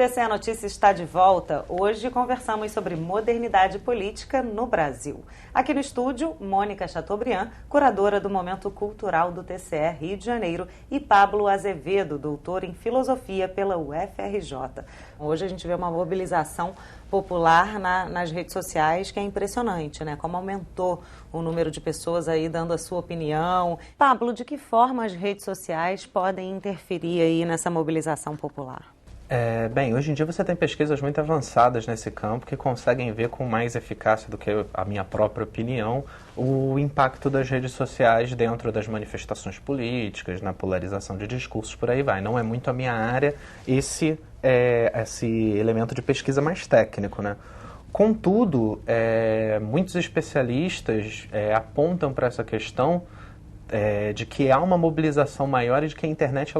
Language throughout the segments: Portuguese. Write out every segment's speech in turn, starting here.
TCE Notícias está de volta. Hoje conversamos sobre modernidade política no Brasil. Aqui no estúdio, Mônica Chateaubriand, curadora do Momento Cultural do TCE Rio de Janeiro, e Pablo Azevedo, doutor em Filosofia pela UFRJ. Hoje a gente vê uma mobilização popular nas redes sociais que é impressionante, né? Como aumentou o número de pessoas aí dando a sua opinião. Pablo, de que forma as redes sociais podem interferir aí nessa mobilização popular? Bem, hoje em dia você tem pesquisas muito avançadas nesse campo que conseguem ver com mais eficácia do que a minha própria opinião o impacto das redes sociais dentro das manifestações políticas, na polarização de discursos, por aí vai. Não é muito a minha área esse elemento de pesquisa mais técnico, né? Contudo, muitos especialistas apontam para essa questão de que há uma mobilização maior e de que a internet,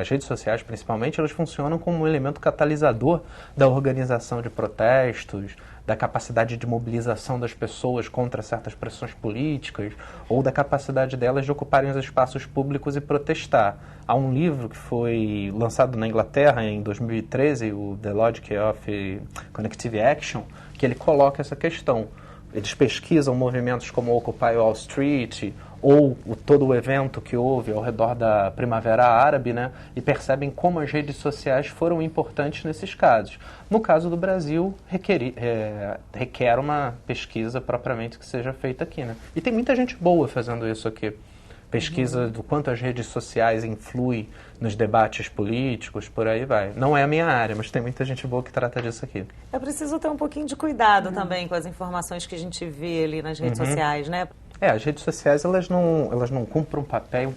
as redes sociais principalmente, elas funcionam como um elemento catalisador da organização de protestos, da capacidade de mobilização das pessoas contra certas pressões políticas ou da capacidade delas de ocuparem os espaços públicos e protestar. Há um livro que foi lançado na Inglaterra em 2013, o The Logic of Connective Action, que ele coloca essa questão. Eles pesquisam movimentos como Occupy Wall Street ou todo o evento que houve ao redor da Primavera Árabe, né, e percebem como as redes sociais foram importantes nesses casos. No caso do Brasil, requer uma pesquisa propriamente que seja feita aqui, né? E tem muita gente boa fazendo isso aqui. Pesquisa do quanto as redes sociais influem nos debates políticos, por aí vai. Não é a minha área, mas tem muita gente boa que trata disso aqui. É preciso ter um pouquinho de cuidado também com as informações que a gente vê ali nas redes sociais, né? As redes sociais, elas não cumprem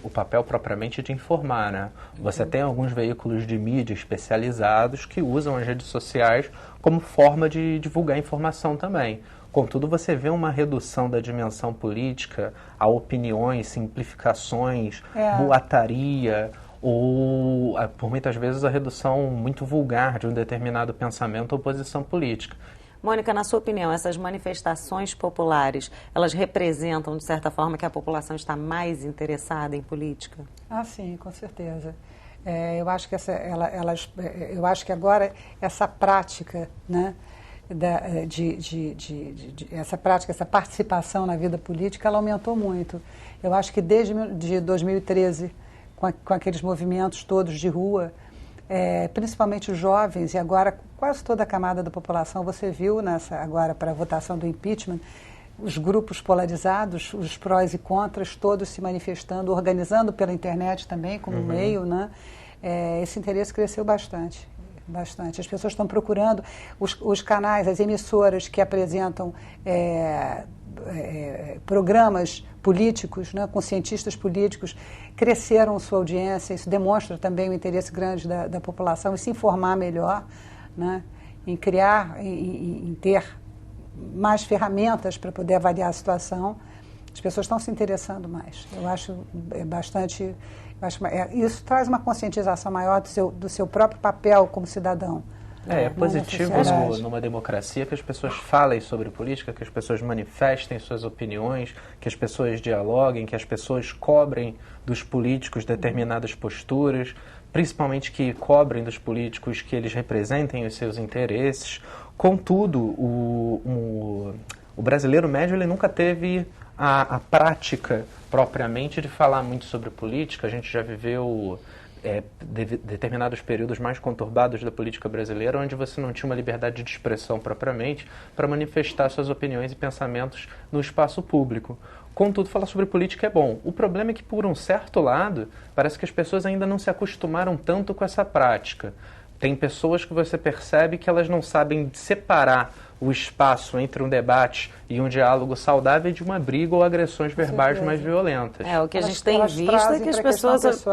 o papel propriamente de informar, né? Você tem alguns veículos de mídia especializados que usam as redes sociais como forma de divulgar informação também. Contudo, você vê uma redução da dimensão política a opiniões, simplificações, boataria, ou, por muitas vezes, a redução muito vulgar de um determinado pensamento ou posição política. Mônica, na sua opinião, essas manifestações populares, elas representam, de certa forma, que a população está mais interessada em política? Ah, sim, com certeza. Eu acho que eu acho que agora essa prática, né, essa participação na vida política, ela aumentou muito. Eu acho que desde 2013, com aqueles movimentos todos de rua, principalmente os jovens, e agora quase toda a camada da população, você viu agora para a votação do impeachment, os grupos polarizados, os prós e contras, todos se manifestando, organizando pela internet também, como meio, né? Esse interesse cresceu bastante. As pessoas estão procurando os canais, as emissoras que apresentam programas políticos, né, com cientistas políticos, cresceram sua audiência. Isso demonstra também o interesse grande da população em se informar melhor, né, em criar, em ter mais ferramentas para poder avaliar a situação. As pessoas estão se interessando mais. Eu acho bastante... isso traz uma conscientização maior do seu próprio papel como cidadão. É positivo numa democracia que as pessoas falem sobre política, que as pessoas manifestem suas opiniões, que as pessoas dialoguem, que as pessoas cobrem dos políticos determinadas posturas, principalmente que cobrem dos políticos que eles representem os seus interesses. Contudo, o brasileiro médio ele nunca teve a prática propriamente de falar muito sobre política. A gente já viveu determinados períodos mais conturbados da política brasileira, onde você não tinha uma liberdade de expressão propriamente para manifestar suas opiniões e pensamentos no espaço público. Contudo, falar sobre política é bom. O problema é que, por um certo lado, parece que as pessoas ainda não se acostumaram tanto com essa prática. Tem pessoas que você percebe que elas não sabem separar o espaço entre um debate e um diálogo saudável de uma briga ou agressões verbais mais violentas. O que a gente tem visto é que as pessoas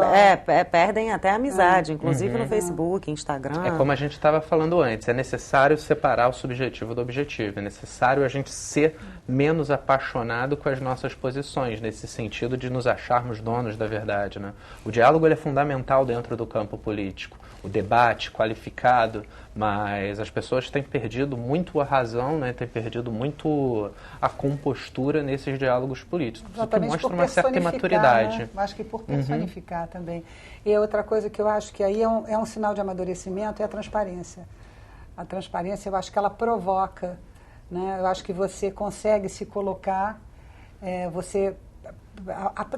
perdem até a amizade, inclusive no Facebook, Instagram. É como a gente estava falando antes, é necessário separar o subjetivo do objetivo, é necessário a gente ser menos apaixonado com as nossas posições, nesse sentido de nos acharmos donos da verdade, né? O diálogo ele é fundamental dentro do campo político. o debate qualificado, mas as pessoas têm perdido muito a razão, né, têm perdido muito a compostura nesses diálogos políticos, o que mostra uma certa imaturidade. Né? Acho que por personificar também. E outra coisa que eu acho que aí é um sinal de amadurecimento é a transparência. A transparência, eu acho que ela provoca, né? Eu acho que você consegue se colocar,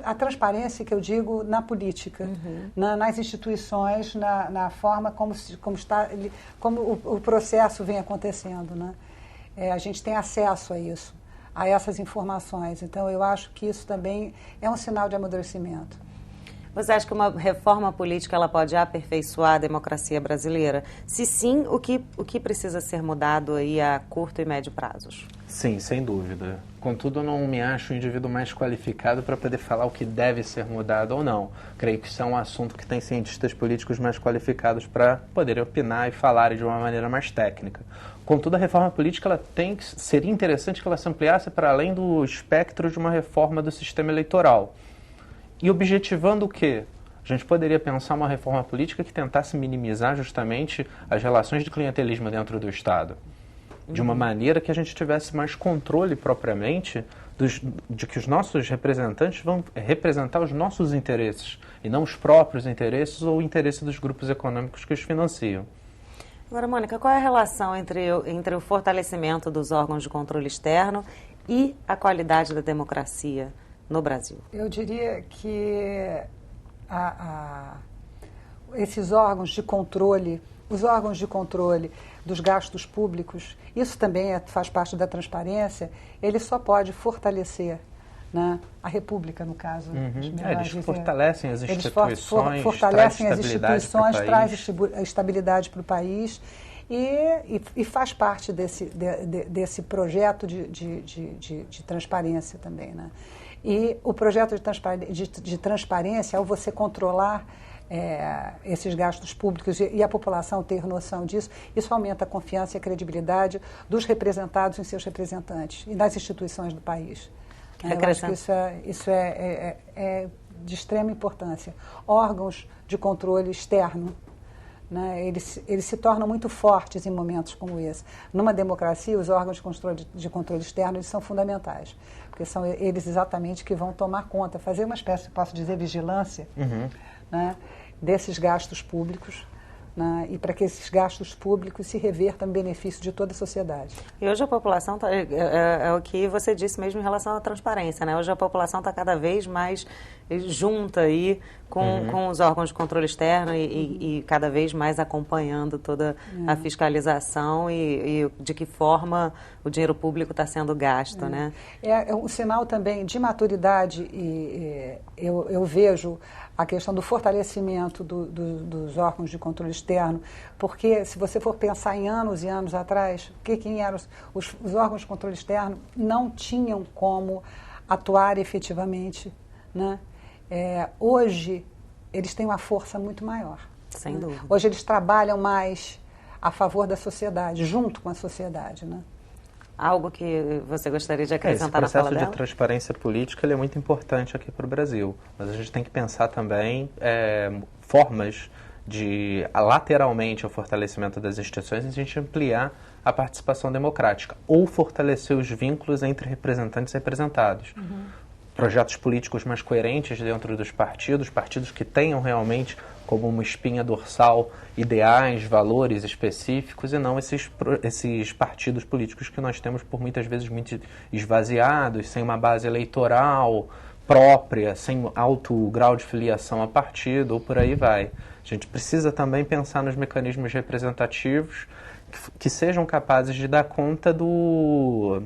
a transparência que eu digo na política, nas instituições, na forma como o processo vem acontecendo, né? A gente tem acesso a isso, a essas informações. Então, eu acho que isso também é um sinal de amadurecimento. Você acha que uma reforma política ela pode aperfeiçoar a democracia brasileira? Se sim, o que precisa ser mudado aí a curto e médio prazos? Sim, sem dúvida. Contudo, eu não me acho o indivíduo mais qualificado para poder falar o que deve ser mudado ou não. Creio que isso é um assunto que tem cientistas políticos mais qualificados para poderem opinar e falar de uma maneira mais técnica. Contudo, a reforma política seria interessante que ela se ampliasse para além do espectro de uma reforma do sistema eleitoral. E objetivando o quê? A gente poderia pensar uma reforma política que tentasse minimizar justamente as relações de clientelismo dentro do Estado. De uma maneira que a gente tivesse mais controle propriamente de que os nossos representantes vão representar os nossos interesses e não os próprios interesses ou o interesse dos grupos econômicos que os financiam. Agora, Mônica, qual é a relação entre o fortalecimento dos órgãos de controle externo e a qualidade da democracia no Brasil? Eu diria que esses órgãos de controle, os órgãos de controle dos gastos públicos, isso também faz parte da transparência, ele só pode fortalecer, né, a República, no caso. Eles fortalecem as instituições, eles fortalecem as instituições, traz estabilidade para o país e faz parte desse projeto de transparência também, né? E o projeto de transparência, ao você controlar esses gastos públicos e a população ter noção disso, isso aumenta a confiança e a credibilidade dos representados em seus representantes e das instituições do país. Eu acho que isso é de extrema importância. Órgãos de controle externo, né, eles se tornam muito fortes em momentos como esse. Numa democracia, os órgãos de controle externo eles são fundamentais, porque são eles exatamente que vão tomar conta, fazer uma espécie, posso dizer, vigilância, né, desses gastos públicos, né, e para que esses gastos públicos se revertam em benefício de toda a sociedade. E hoje a população, é o que você disse mesmo em relação à transparência, né? Hoje a população está cada vez mais junta aí com os órgãos de controle externo e cada vez mais acompanhando toda a fiscalização e de que forma o dinheiro público está sendo gasto, né? É um sinal também de maturidade e eu vejo a questão do fortalecimento dos órgãos de controle externo, porque se você for pensar em anos e anos atrás, quem eram os órgãos de controle externo não tinham como atuar efetivamente, né? Hoje eles têm uma força muito maior. Sem dúvida. Hoje eles trabalham mais a favor da sociedade, junto com a sociedade, né? Algo que você gostaria de acrescentar na fala dela? Esse processo de transparência política ele é muito importante aqui para o Brasil, mas a gente tem que pensar também formas de, lateralmente ao fortalecimento das instituições, a gente ampliar a participação democrática ou fortalecer os vínculos entre representantes e representados. Projetos políticos mais coerentes dentro dos partidos que tenham realmente como uma espinha dorsal ideais, valores específicos e não esses partidos políticos que nós temos por muitas vezes muito esvaziados, sem uma base eleitoral própria, sem alto grau de filiação a partido ou por aí vai. A gente precisa também pensar nos mecanismos representativos que sejam capazes de dar conta do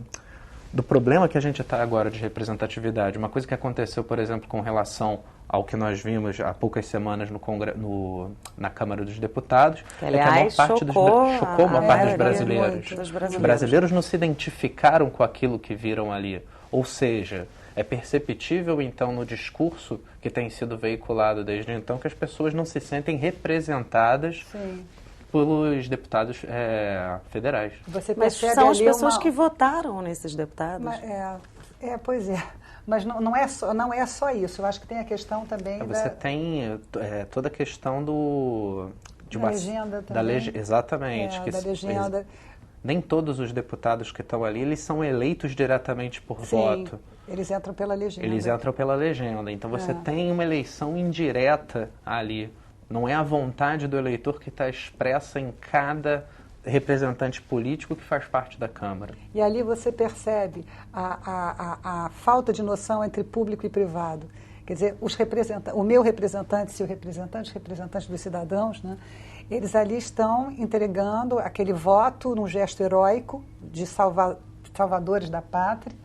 problema que a gente está agora de representatividade. Uma coisa que aconteceu, por exemplo, com relação ao que nós vimos há poucas semanas na Câmara dos Deputados, que, aliás, chocou uma parte dos brasileiros. Os brasileiros não se identificaram com aquilo que viram ali. Ou seja, é perceptível, então, no discurso que tem sido veiculado desde então, que as pessoas não se sentem representadas pelos deputados federais. Mas são as pessoas que votaram nesses deputados. Pois é. Mas não é só isso. Eu acho que tem a questão também Você tem toda a questão Da legenda também. Exatamente. Da legenda. Nem todos os deputados que estão ali, eles são eleitos diretamente por voto. Eles entram pela legenda. Eles entram pela legenda. Então você tem uma eleição indireta ali. Não é a vontade do eleitor que está expressa em cada representante político que faz parte da Câmara. E ali você percebe a falta de noção entre público e privado. Quer dizer, o meu representante e os representantes dos cidadãos, né, eles ali estão entregando aquele voto num gesto heróico de salvadores da pátria,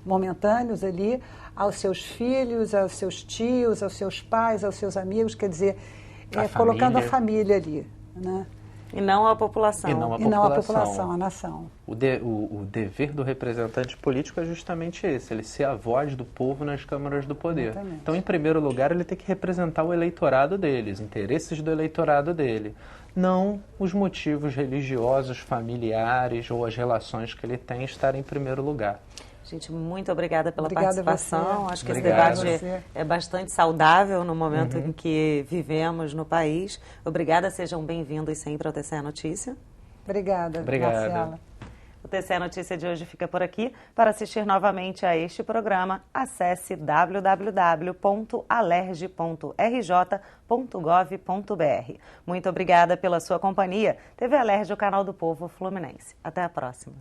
momentâneos ali, aos seus filhos, aos seus tios, aos seus pais, aos seus amigos, quer dizer, colocando a família ali, né? E não a população. E não a população, a nação. O dever do representante político é justamente esse, ele ser a voz do povo nas câmaras do poder. Exatamente. Então, em primeiro lugar, ele tem que representar o eleitorado dele, os interesses do eleitorado dele, não os motivos religiosos, familiares ou as relações que ele tem estarem em primeiro lugar. Gente, muito obrigada pela Obrigada participação. Acho que Obrigado. esse debate é bastante saudável no momento em que vivemos no país. Obrigada, sejam bem-vindos sempre ao TCE Notícia. Obrigada, Obrigado. Marcela. O TCE Notícia de hoje fica por aqui. Para assistir novamente a este programa, acesse www.alerj.rj.gov.br. Muito obrigada pela sua companhia. TV Alerj, o canal do povo fluminense. Até a próxima.